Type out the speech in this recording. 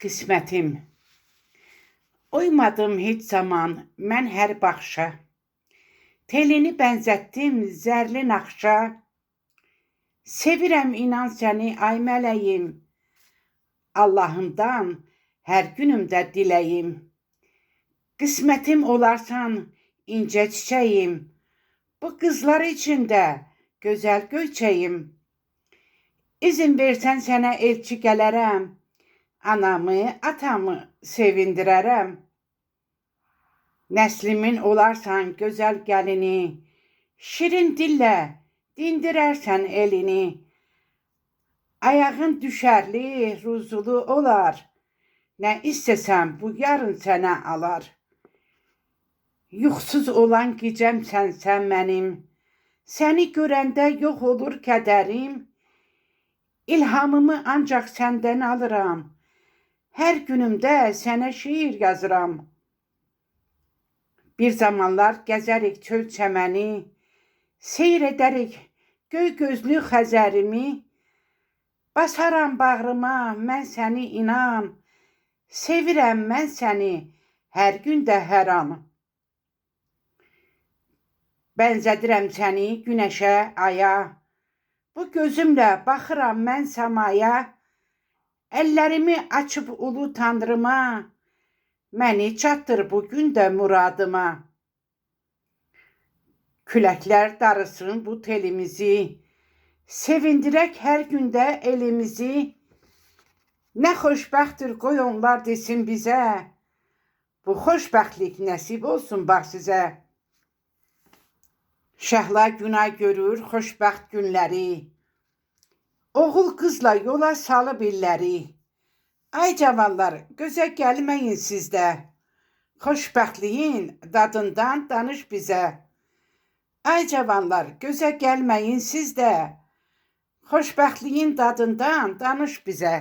qismətim. Uymadım heç zaman mən hər baxışa. Telini bənzətdim zərli naxşa. Sevirəm inan səni ay mələyim. Allahımdan hər günümdə diləyim. Qismətim olarsan incə çiçəyim. Bu qızlar içində gözəl göyçəyim. İzin versən sənə elçi gələrəm. Anamı, atamı sevindirərəm. Nəslimin olarsan gözəl gəlini. Şirin dillə dindirərsən elini. Ayağın düşərli, ruzulu olar. Nə istəsən bu yarın sənə alar. Yuxsuz olan gecəmsən sən mənim. Səni görəndə yox olur kədərim. İlhamımı ancaq səndən alıram. Hər günümdə sənə şiir yazıram. Bir zamanlar gəzərik çöl çəməni. Seyr edərik göy gözlü xəzərimi. Basaram bağrıma mən səni inan. Sevirəm mən səni hər gündə hər an. Bənzədirəm səni günəşə, aya. Bu gözümlə baxıram mən səmaya. Əllərimi açıb ulu tanrıma. Məni çatdır bugün də muradıma. Küləklər darısın bu telimizi. Sevindirək hər gündə elimizi. Nə xoşbəxtdir qoy onlar desin bizə. Bu xoşbəxtlik nəsib olsun bax sizə. Şəhla günay görür xoşbəxt günləri. Oğul qızla yola salıb illəri. Ay cavanlar, gözə gəlməyin sizdə. Xoşbəxtliyin dadından danış bizə. Ay cavanlar, gözə gəlməyin sizdə. Xoşbəxtliyin dadından danış bizə.